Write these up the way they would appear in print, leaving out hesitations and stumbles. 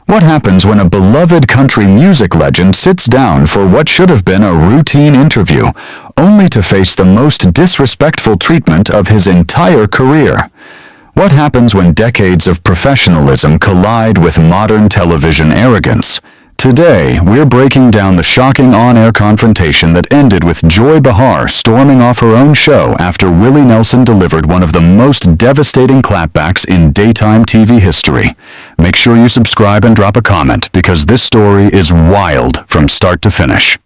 What happens when a beloved country music legend sits down for what should have been a routine interview, only to face the most disrespectful treatment of his entire career? What happens when decades of professionalism collide with modern television arrogance? Today, we're breaking down the shocking on-air confrontation that ended with Joy Behar storming off her own show after Willie Nelson delivered one of the most devastating clapbacks in daytime TV history. Make sure you subscribe and drop a comment because this story is wild from start to finish.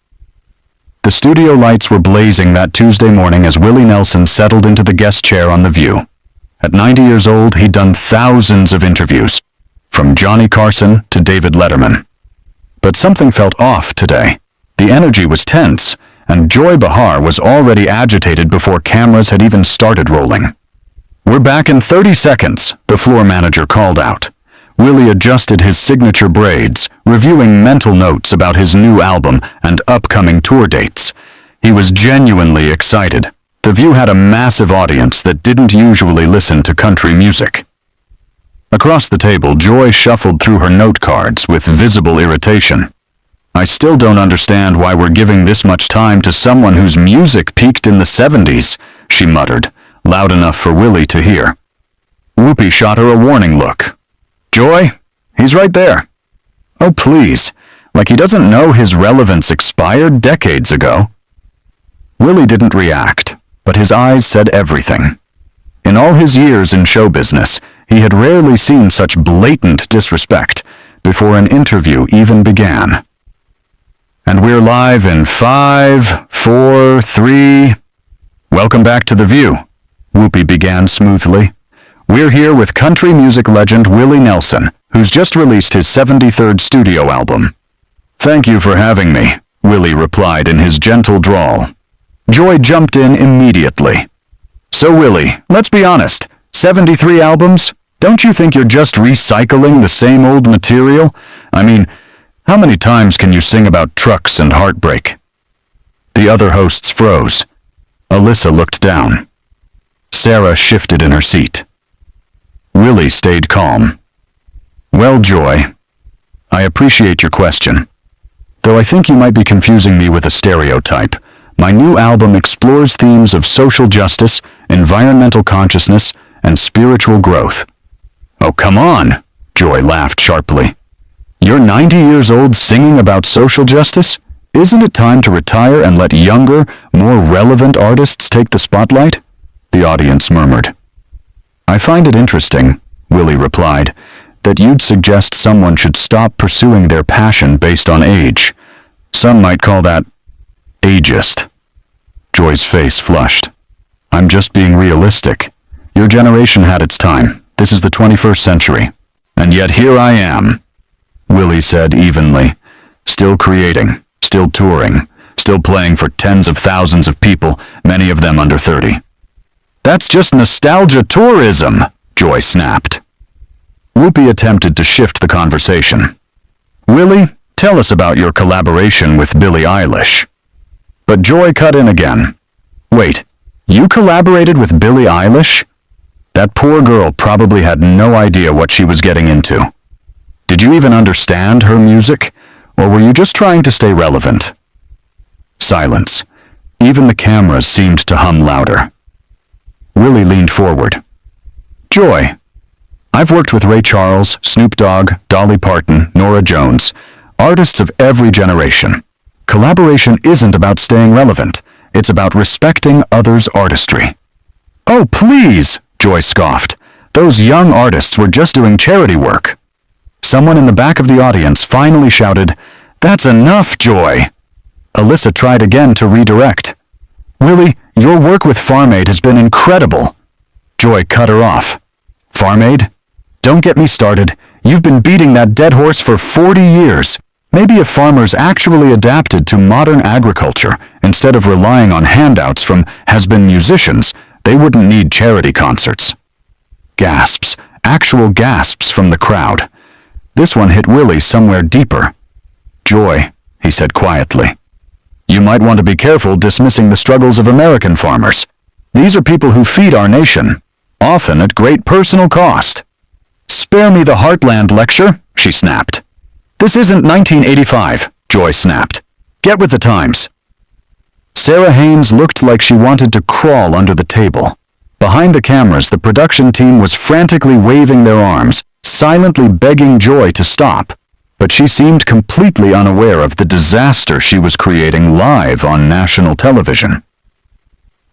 The studio lights were blazing that Tuesday morning as Willie Nelson settled into the guest chair on The View. At 90 years old, he'd done thousands of interviews, from Johnny Carson to David Letterman. But something felt off today. The energy was tense, and Joy Behar was already agitated before cameras had even started rolling. "We're back in 30 seconds, the floor manager called out. Willie adjusted his signature braids, reviewing mental notes about his new album and upcoming tour dates. He was genuinely excited. The View had a massive audience that didn't usually listen to country music. Across the table, Joy shuffled through her note cards with visible irritation. "I still don't understand why we're giving this much time to someone whose music peaked in the 70s, she muttered, loud enough for Willie to hear. Whoopi shot her a warning look. "Joy, he's right there." "Oh, please, like he doesn't know his relevance expired decades ago." Willie didn't react, but his eyes said everything. In all his years in show business, he had rarely seen such blatant disrespect before an interview even began. "And we're live in 5, 4, 3... Welcome back to The View," Whoopi began smoothly. "We're here with country music legend Willie Nelson, who's just released his 73rd studio album." "Thank you for having me," Willie replied in his gentle drawl. Joy jumped in immediately. "So Willie, let's be honest, 73 albums? Don't you think you're just recycling the same old material? I mean, how many times can you sing about trucks and heartbreak?" The other hosts froze. Alyssa looked down. Sarah shifted in her seat. Willie stayed calm. "Well, Joy, I appreciate your question. Though I think you might be confusing me with a stereotype. My new album explores themes of social justice, environmental consciousness, and spiritual growth." "Oh, come on," Joy laughed sharply. "You're 90 years old singing about social justice? Isn't it time to retire and let younger, more relevant artists take the spotlight?" The audience murmured. "I find it interesting," Willie replied, "that you'd suggest someone should stop pursuing their passion based on age. Some might call that ageist." Joy's face flushed. "I'm just being realistic. Your generation had its time. This is the 21st century. And yet here I am," Willie said evenly. "Still creating, still touring, still playing for tens of thousands of people, many of them under 30. "That's just nostalgia tourism," Joy snapped. Whoopi attempted to shift the conversation. "Willie, tell us about your collaboration with Billie Eilish." But Joy cut in again. "Wait, you collaborated with Billie Eilish? That poor girl probably had no idea what she was getting into. Did you even understand her music, or were you just trying to stay relevant?" Silence. Even the cameras seemed to hum louder. Willie leaned forward. "Joy, I've worked with Ray Charles, Snoop Dogg, Dolly Parton, Norah Jones, artists of every generation. Collaboration isn't about staying relevant. It's about respecting others' artistry." "Oh, please," Joy scoffed. "Those young artists were just doing charity work." Someone in the back of the audience finally shouted, "That's enough, Joy!" Alyssa tried again to redirect. "Willie, your work with Farm Aid has been incredible." Joy cut her off. "Farm Aid? Don't get me started. You've been beating that dead horse for 40 years. Maybe if farmers actually adapted to modern agriculture instead of relying on handouts from has-been musicians, they wouldn't need charity concerts." Gasps, actual gasps from the crowd. This one hit Willie somewhere deeper. "Joy," he said quietly, "you might want to be careful dismissing the struggles of American farmers. These are people who feed our nation, often at great personal cost." "Spare me the Heartland lecture," she snapped. This isn't 1985, Joy snapped. Get with the times. Sarah Haynes looked like she wanted to crawl under the table. Behind the cameras, the production team was frantically waving their arms, silently begging Joy to stop, but she seemed completely unaware of the disaster she was creating live on national television.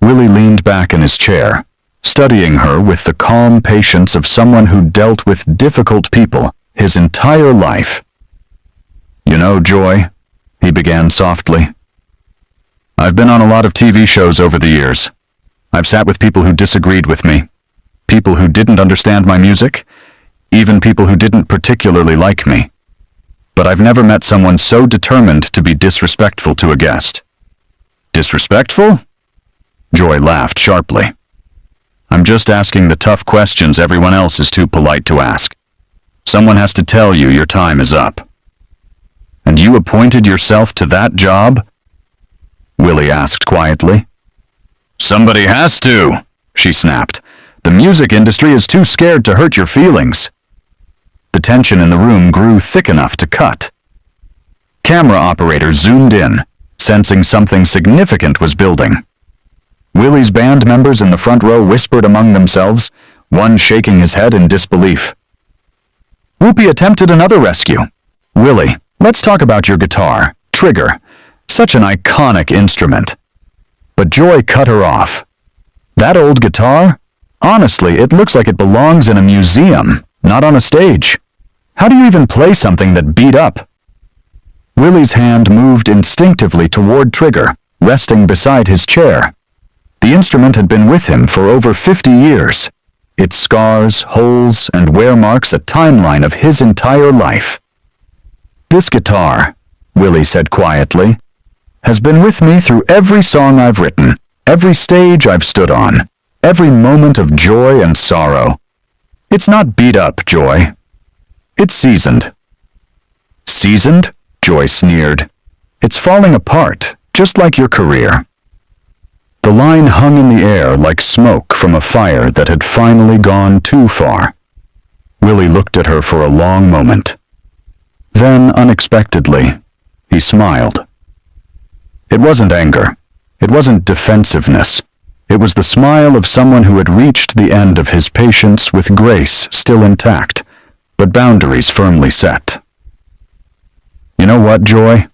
Willie leaned back in his chair, studying her with the calm patience of someone who dealt with difficult people his entire life. "You know, Joy," he began softly, "I've been on a lot of TV shows over the years. I've sat with people who disagreed with me, people who didn't understand my music, even people who didn't particularly like me. But I've never met someone so determined to be disrespectful to a guest." "Disrespectful?" Joy laughed sharply. "I'm just asking the tough questions everyone else is too polite to ask. Someone has to tell you your time is up." "And you appointed yourself to that job?" Willie asked quietly. "Somebody has to," she snapped. "The music industry is too scared to hurt your feelings." The tension in the room grew thick enough to cut. Camera operators zoomed in, sensing something significant was building. Willie's band members in the front row whispered among themselves, one shaking his head in disbelief. Whoopi attempted another rescue. "Willie, let's talk about your guitar, Trigger. Such an iconic instrument." But Joy cut her off. "That old guitar? Honestly, it looks like it belongs in a museum, not on a stage. How do you even play something that beat up?" Willie's hand moved instinctively toward Trigger, resting beside his chair. The instrument had been with him for over 50 years. Its scars, holes, and wear marks a timeline of his entire life. "This guitar," Willie said quietly, "has been with me through every song I've written, every stage I've stood on, every moment of joy and sorrow. It's not beat up, Joy. It's seasoned." "Seasoned?" Joy sneered. "It's falling apart, just like your career." The line hung in the air like smoke from a fire that had finally gone too far. Willie looked at her for a long moment. Then, unexpectedly, he smiled. It wasn't anger. It wasn't defensiveness. It was the smile of someone who had reached the end of his patience with grace still intact, but boundaries firmly set. "You know what, Joy?"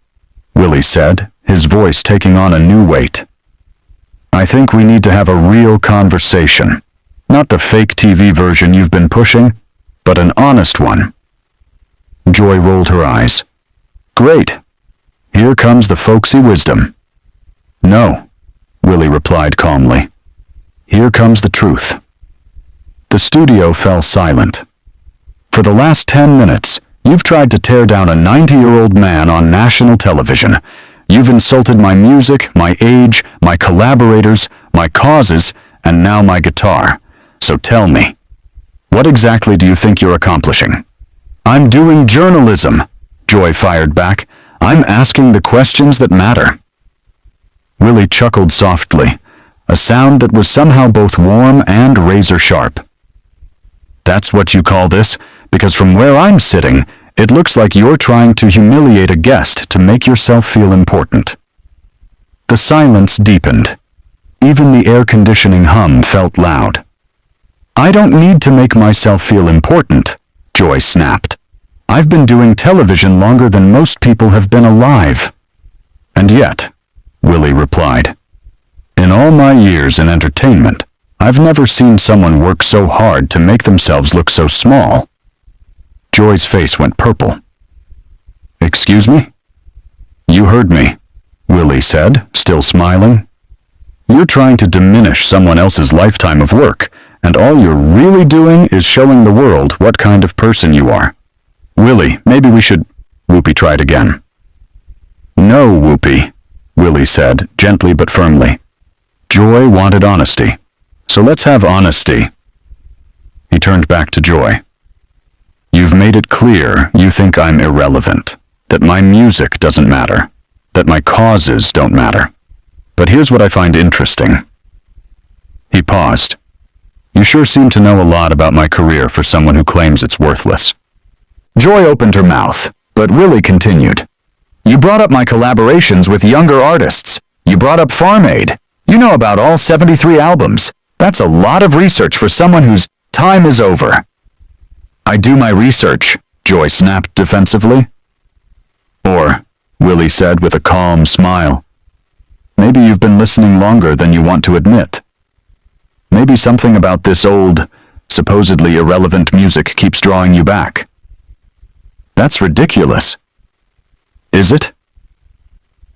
Willie said, his voice taking on a new weight. "I think we need to have a real conversation. Not the fake TV version you've been pushing, but an honest one." Joy rolled her eyes. "Great. Here comes the folksy wisdom." "No," Willie replied calmly. "Here comes the truth." The studio fell silent. "For the last 10 minutes, you've tried to tear down a 90-year-old man on national television. You've insulted my music, my age, my collaborators, my causes, and now my guitar. So tell me, what exactly do you think you're accomplishing?" "I'm doing journalism," Joy fired back. "I'm asking the questions that matter." Willie chuckled softly, a sound that was somehow both warm and razor-sharp. "That's what you call this? Because from where I'm sitting, it looks like you're trying to humiliate a guest to make yourself feel important." The silence deepened. Even the air conditioning hum felt loud. "I don't need to make myself feel important," Joy snapped. "I've been doing television longer than most people have been alive." "And yet," Willie replied, "in all my years in entertainment, I've never seen someone work so hard to make themselves look so small." Joy's face went purple. "Excuse me?" "You heard me," Willie said, still smiling. "You're trying to diminish someone else's lifetime of work, and all you're really doing is showing the world what kind of person you are. Willie, maybe we should—" Whoopi tried again. "No, Whoopi," Willie said, gently but firmly. "Joy wanted honesty, so let's have honesty." He turned back to Joy. "You've made it clear you think I'm irrelevant, that my music doesn't matter, that my causes don't matter. But here's what I find interesting." He paused. "You sure seem to know a lot about my career for someone who claims it's worthless." Joy opened her mouth, But Willie continued. You brought up my collaborations with younger artists. You brought up Farm Aid. You know about all 73 albums. That's a lot of research for someone whose time is over. I do my research, Joy snapped defensively. Or, Willie said with a calm smile, maybe you've been listening longer than you want to admit. Maybe something about this old, supposedly irrelevant music keeps drawing you back. That's ridiculous. Is it?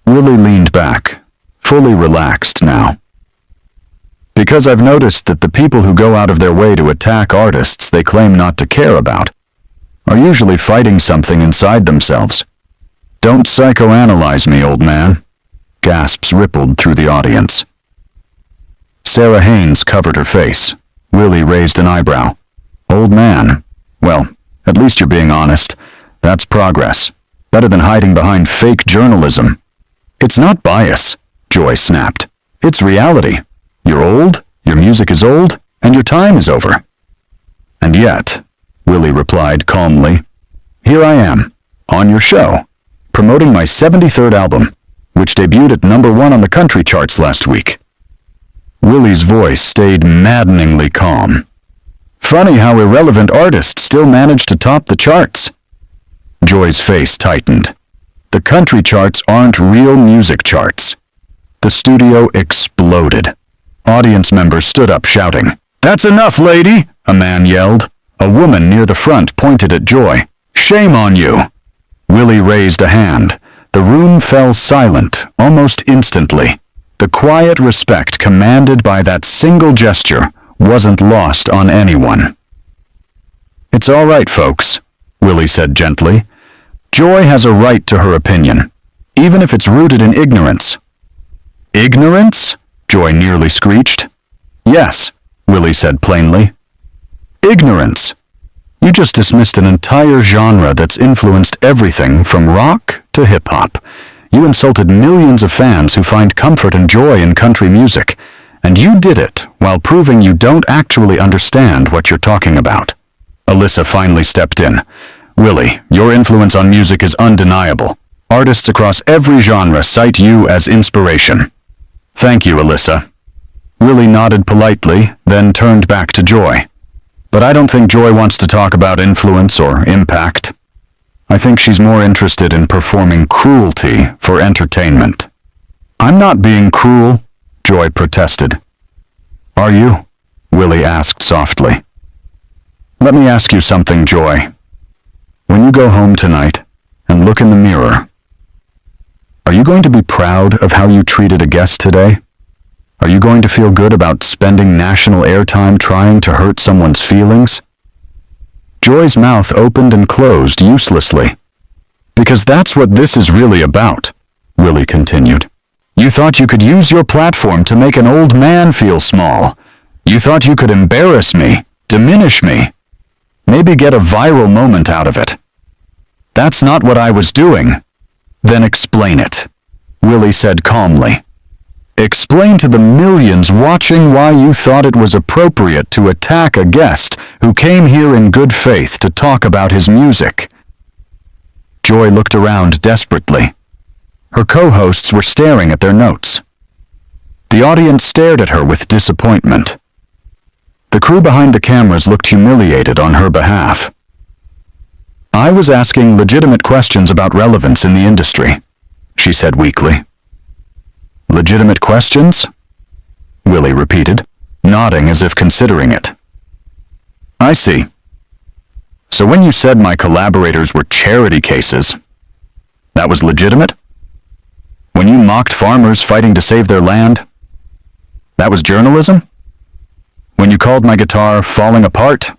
Willie leaned back, fully relaxed now. Because I've noticed that the people who go out of their way to attack artists they claim not to care about are usually fighting something inside themselves. Don't psychoanalyze me, old man. Gasps rippled through the audience. Sarah Haynes covered her face. Willie raised an eyebrow. Old man. Well, at least you're being honest. That's progress. Better than hiding behind fake journalism. It's not bias, Joy snapped. It's reality. You're old, your music is old, and your time is over. And yet, Willie replied calmly, here I am, on your show, promoting my 73rd album, which debuted at #1 on the country charts last week. Willie's voice stayed maddeningly calm. Funny how irrelevant artists still manage to top the charts. Joy's face tightened. The country charts aren't real music charts. The studio exploded. Audience members stood up shouting, That's enough, lady! A man yelled. A woman near the front pointed at Joy. Shame on you! Willie raised a hand. The room fell silent, almost instantly. The quiet respect commanded by that single gesture wasn't lost on anyone. It's all right, folks, Willie said gently. Joy has a right to her opinion, even if it's rooted in ignorance. Ignorance? Joy nearly screeched. Yes, Willie said plainly. Ignorance. You just dismissed an entire genre that's influenced everything from rock to hip-hop. You insulted millions of fans who find comfort and joy in country music, and you did it while proving you don't actually understand what you're talking about. Alyssa finally stepped in. Willie, your influence on music is undeniable. Artists across every genre cite you as inspiration. Thank you, Alyssa. Willie nodded politely, then turned back to Joy. But I don't think Joy wants to talk about influence or impact. I think she's more interested in performing cruelty for entertainment. I'm not being cruel, Joy protested. Are you? Willie asked softly. Let me ask you something, Joy. When you go home tonight and look in the mirror, are you going to be proud of how you treated a guest today? Are you going to feel good about spending national airtime trying to hurt someone's feelings? Joy's mouth opened and closed uselessly. Because that's what this is really about, Willie continued. You thought you could use your platform to make an old man feel small. You thought you could embarrass me, diminish me, maybe get a viral moment out of it. That's not what I was doing. Then explain it, Willie said calmly. Explain to the millions watching why you thought it was appropriate to attack a guest who came here in good faith to talk about his music. Joy looked around desperately. Her co-hosts were staring at their notes. The audience stared at her with disappointment. The crew behind the cameras looked humiliated on her behalf. I was asking legitimate questions about relevance in the industry, she said weakly. Legitimate questions? Willie repeated, nodding as if considering it. I see. So when you said my collaborators were charity cases, that was legitimate? When you mocked farmers fighting to save their land, that was journalism? When you called my guitar falling apart,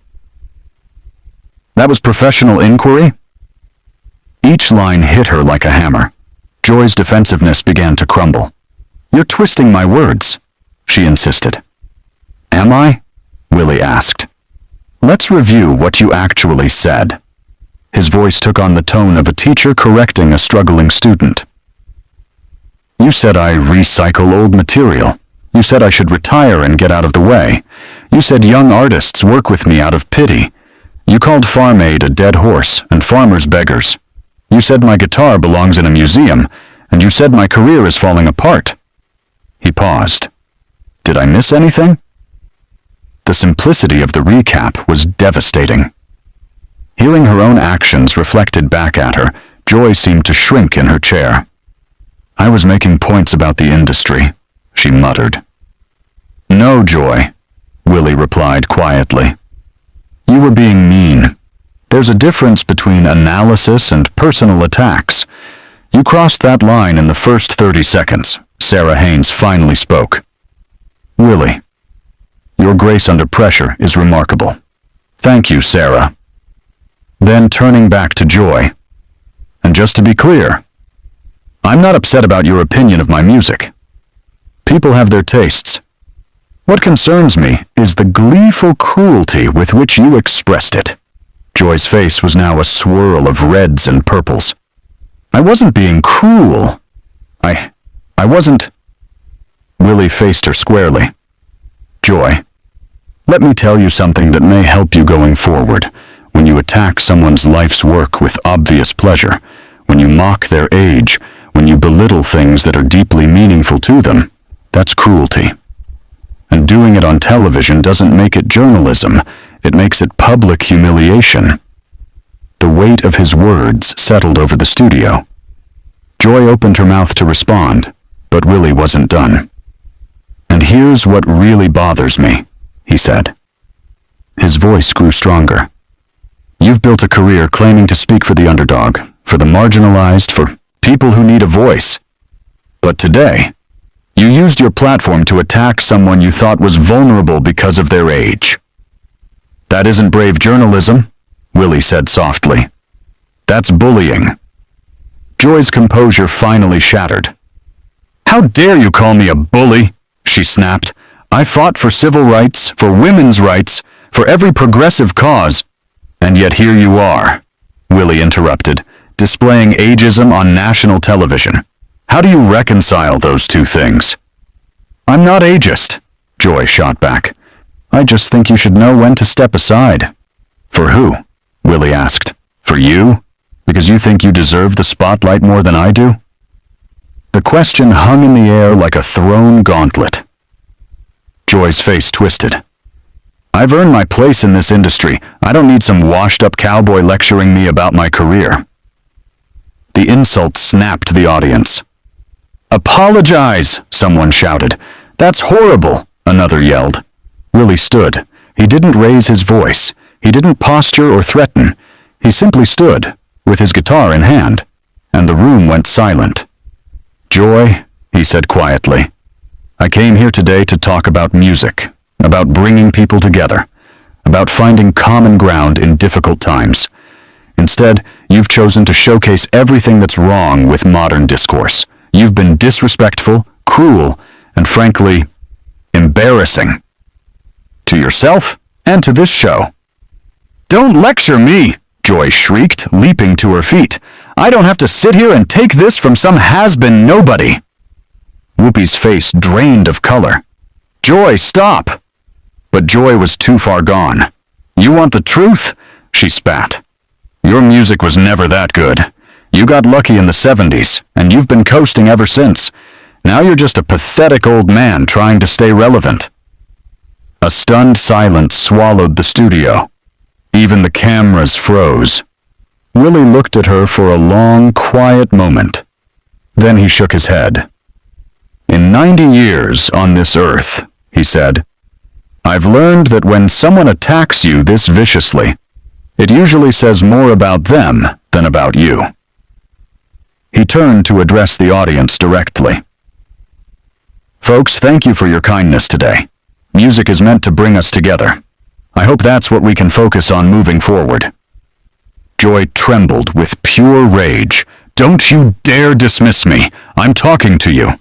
that was professional inquiry? Each line hit her like a hammer. Joy's defensiveness began to crumble. You're twisting my words, she insisted. Am I? Willie asked. Let's review what you actually said. His voice took on the tone of a teacher correcting a struggling student. You said I recycle old material. You said I should retire and get out of the way. You said young artists work with me out of pity. You called Farm Aid a dead horse and farmers beggars. You said my guitar belongs in a museum, and you said my career is falling apart." He paused. Did I miss anything? The simplicity of the recap was devastating. Hearing her own actions reflected back at her, Joy seemed to shrink in her chair. "I was making points about the industry," she muttered. "No, Joy," Willie replied quietly. "You were being mean. There's a difference between analysis and personal attacks. You crossed that line in the first 30 seconds, Sarah Haynes finally spoke. "Willie, your grace under pressure is remarkable. Thank you, Sarah." Then turning back to Joy, "And just to be clear, I'm not upset about your opinion of my music. People have their tastes. What concerns me is the gleeful cruelty with which you expressed it." Joy's face was now a swirl of reds and purples. "I wasn't being cruel. I wasn't..." Willie faced her squarely. "Joy, let me tell you something that may help you going forward. When you attack someone's life's work with obvious pleasure, when you mock their age, when you belittle things that are deeply meaningful to them, that's cruelty. And doing it on television doesn't make it journalism, it makes it public humiliation." The weight of his words settled over the studio. Joy opened her mouth to respond, but Willie wasn't done. "And here's what really bothers me," he said. His voice grew stronger. "You've built a career claiming to speak for the underdog, for the marginalized, for people who need a voice. But today, you used your platform to attack someone you thought was vulnerable because of their age." "That isn't brave journalism," Willie said softly. "That's bullying." Joy's composure finally shattered. "How dare you call me a bully?" she snapped. "I fought for civil rights, for women's rights, for every progressive cause. And yet here you are," Willie interrupted, "displaying ageism on national television. How do you reconcile those two things?" "I'm not ageist," Joy shot back. "I just think you should know when to step aside." "For who?" Willie asked. "For you? Because you think you deserve the spotlight more than I do?" The question hung in the air like a thrown gauntlet. Joy's face twisted. "I've earned my place in this industry. I don't need some washed-up cowboy lecturing me about my career." The insult snapped the audience. "Apologize!" someone shouted. "That's horrible!" another yelled. Willie stood. He didn't raise his voice. He didn't posture or threaten. He simply stood, with his guitar in hand, and the room went silent. "Joy," he said quietly, "I came here today to talk about music, about bringing people together, about finding common ground in difficult times. Instead, you've chosen to showcase everything that's wrong with modern discourse. You've been disrespectful, cruel, and frankly, embarrassing. To yourself and to this show." "Don't lecture me!" Joy shrieked, leaping to her feet. "I don't have to sit here and take this from some has-been nobody." Whoopi's face drained of color. "Joy, stop!" But Joy was too far gone. "You want the truth?" she spat. "Your music was never that good. You got lucky in the 70s, and you've been coasting ever since. Now you're just a pathetic old man trying to stay relevant." A stunned silence swallowed the studio. Even the cameras froze. Willie looked at her for a long, quiet moment. Then he shook his head. "In 90 years on this earth," he said, "I've learned that when someone attacks you this viciously, it usually says more about them than about you." He turned to address the audience directly. "Folks, thank you for your kindness today. Music is meant to bring us together. I hope that's what we can focus on moving forward." Joy trembled with pure rage. "Don't you dare dismiss me! I'm talking to you!"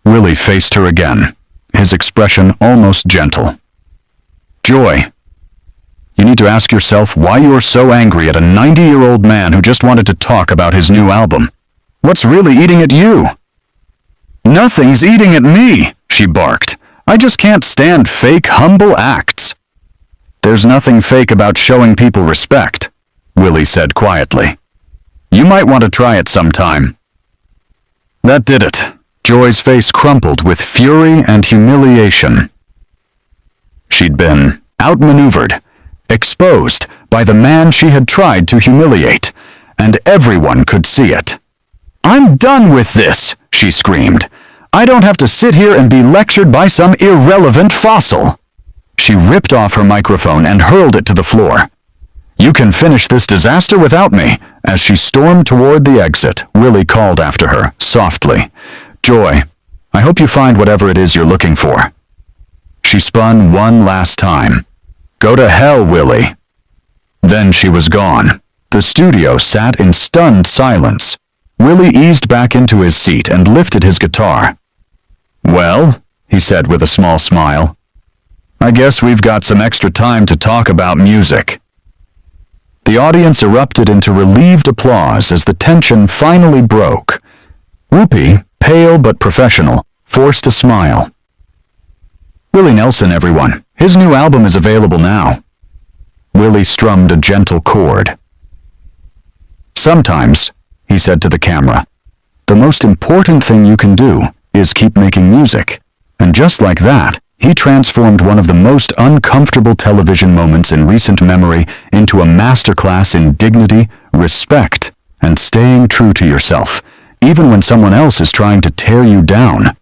Willie faced her again, his expression almost gentle. "Joy, you need to ask yourself why you're so angry at a 90-year-old man who just wanted to talk about his new album. What's really eating at you?" "Nothing's eating at me," she barked. "I just can't stand fake, humble acts." "There's nothing fake about showing people respect," Willie said quietly. You might want to try it sometime." That did it. Joy's face crumpled with fury and humiliation. She'd been outmaneuvered, exposed by the man she had tried to humiliate, and everyone could see it. "I'm done with this," she screamed. "I don't have to sit here and be lectured by some irrelevant fossil." She ripped off her microphone and hurled it to the floor. "You can finish this disaster without me." As she stormed toward the exit, Willie called after her, softly, "Joy, I hope you find whatever it is you're looking for." She spun one last time. "Go to hell, Willie." Then she was gone. The studio sat in stunned silence. Willie eased back into his seat and lifted his guitar. "Well," he said with a small smile, "I guess we've got some extra time to talk about music." The audience erupted into relieved applause as the tension finally broke. Whoopi, pale but professional, forced a smile. "Willie Nelson, everyone. His new album is available now." Willie strummed a gentle chord. "Sometimes," he said to the camera, "the most important thing you can do is keep making music." And just like that, he transformed one of the most uncomfortable television moments in recent memory into a masterclass in dignity, respect, and staying true to yourself, even when someone else is trying to tear you down.